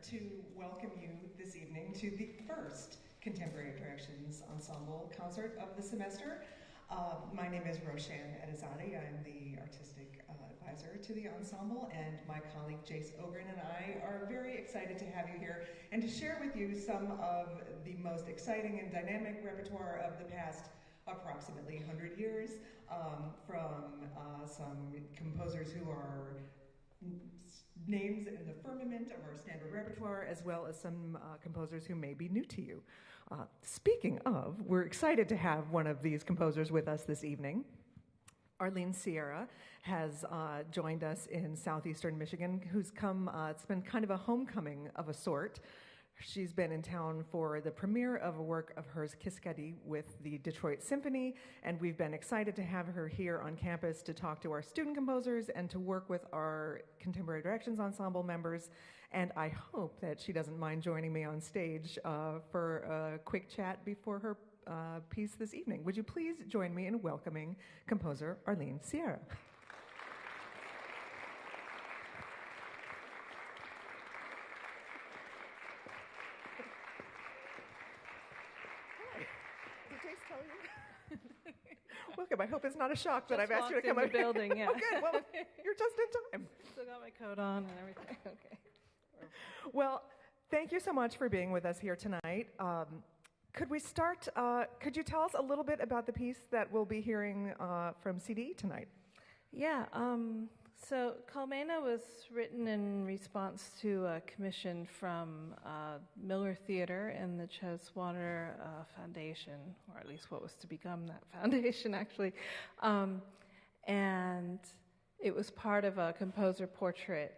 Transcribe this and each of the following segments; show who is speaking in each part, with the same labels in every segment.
Speaker 1: to welcome you this evening to the first Contemporary Directions Ensemble concert of the semester. My name is Roshanne Etazady. I'm the artistic advisor to the ensemble, and my colleague Jace Ogren and I are very excited to have you here and to share with you some of the most exciting and dynamic repertoire of the past approximately 100 years, from some composers who are names in the firmament of our standard repertoire, as well as some composers who may be new to you. Speaking of, we're excited to have one of these composers with us this evening. Arlene Sierra has joined us in southeastern Michigan, who's come, it's been kind of a homecoming of a sort. She's been in town for the premiere of a work of hers, Kiskadi, with the Detroit Symphony, and we've been excited to have her here on campus to talk to our student composers and to work with our Contemporary Directions Ensemble members. And I hope that she doesn't mind joining me on stage for a quick chat before her piece this evening. Would you please join me in welcoming composer Arlene Sierra? Welcome. I hope it's not a shock that I've asked you to come
Speaker 2: in the building. Yeah.
Speaker 1: Oh, good. Well, you're just in time.
Speaker 2: Still got my coat on and everything. Okay.
Speaker 1: Well, thank you so much for being with us here tonight. Could we start? Could you tell us a little bit about the piece that we'll be hearing from CD tonight?
Speaker 2: Yeah. So Colmena was written in response to a commission from Miller Theater and the Cheswater Foundation, or at least what was to become that foundation, actually. And it was part of a composer portrait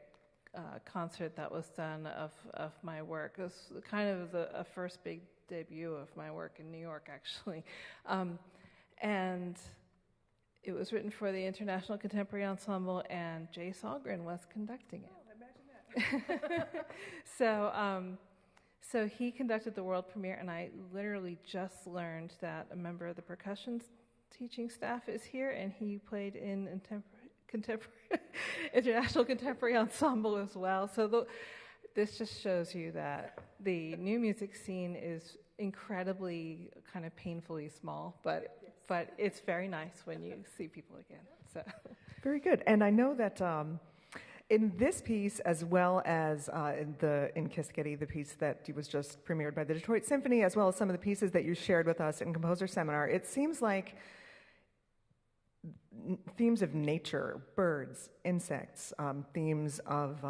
Speaker 2: concert that was done of my work. It was kind of a first big debut of my work in New York, actually. And it was written for the International Contemporary Ensemble, and Jace Ogren was conducting it.
Speaker 1: Oh, imagine
Speaker 2: that. So he conducted the world premiere, and I literally just learned that a member of the percussion teaching staff is here, and he played in International Contemporary Ensemble as well. So this just shows you that the new music scene is incredibly kind of painfully small, but it's very nice when you see people again. So
Speaker 1: very good. And I know that in this piece, as well as in Kiskadi, the piece that was just premiered by the Detroit Symphony, as well as some of the pieces that you shared with us in Composer Seminar, it seems like themes of nature, birds, insects, themes of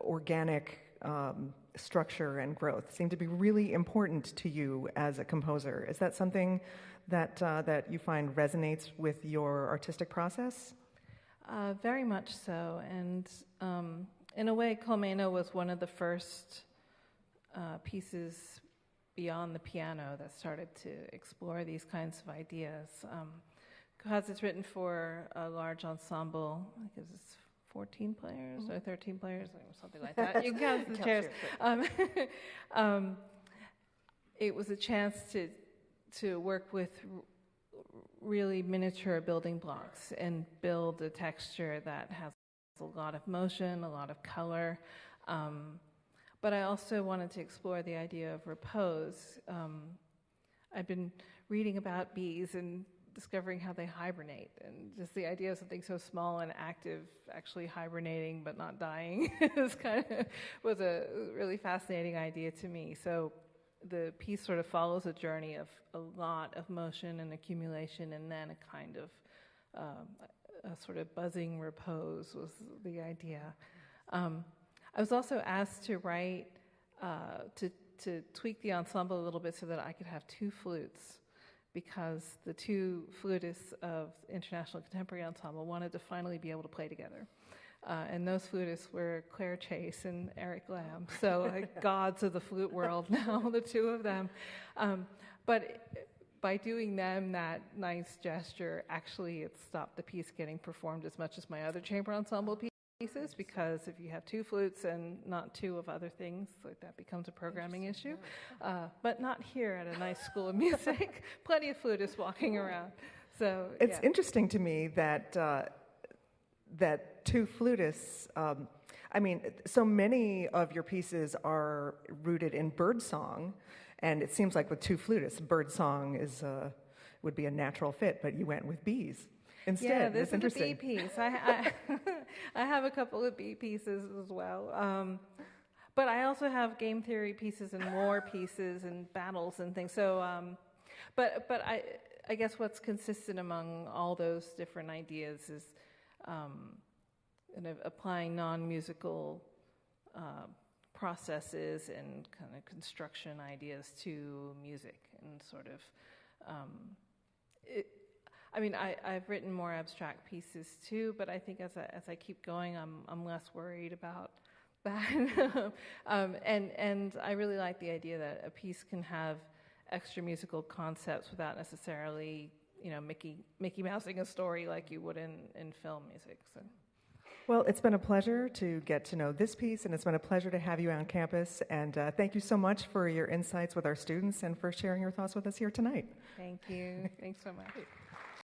Speaker 1: organic structure and growth seem to be really important to you as a composer. Is that something that you find resonates with your artistic process?
Speaker 2: Very much so. And in a way, Colmena was one of the first pieces beyond the piano that started to explore these kinds of ideas. Because it's written for a large ensemble, I guess it's 14 players or 13 players, or something like that. You can count the chairs. It was a chance to work with really miniature building blocks and build a texture that has a lot of motion, a lot of color. But I also wanted to explore the idea of repose. I've been reading about bees and discovering how they hibernate, and just the idea of something so small and active actually hibernating but not dying was a really fascinating idea to me. So the piece sort of follows a journey of a lot of motion and accumulation, and then a kind of a sort of buzzing repose was the idea. I was also asked to write, to tweak the ensemble a little bit so that I could have two flutes, because the two flutists of International Contemporary Ensemble wanted to finally be able to play together. And those flutists were Claire Chase and Eric Lamb, so like gods of the flute world now, the two of them. But by doing them that nice gesture, actually it stopped the piece getting performed as much as my other chamber ensemble pieces, because if you have two flutes and not two of other things, like that becomes a programming issue. But not here at a nice school of music. Plenty of flutists walking around. So it's
Speaker 1: interesting to me that that two flutists. I mean, so many of your pieces are rooted in birdsong, and it seems like with two flutists, birdsong would be a natural fit, but you went with bees instead.
Speaker 2: Yeah, this
Speaker 1: That's
Speaker 2: is a bee
Speaker 1: interesting.
Speaker 2: piece. I have a couple of bee pieces as well. But I also have game theory pieces and war pieces and battles and things. So, but I guess what's consistent among all those different ideas is kind of applying non-musical processes and kind of construction ideas to music and sort of. I've written more abstract pieces too, but I think as I keep going, I'm less worried about that. And I really like the idea that a piece can have extra musical concepts without necessarily, Mickey Mousing a story like you would in film music. So.
Speaker 1: Well, it's been a pleasure to get to know this piece, and it's been a pleasure to have you on campus. And thank you so much for your insights with our students and for sharing your thoughts with us here tonight.
Speaker 2: Thank you. Thanks so much.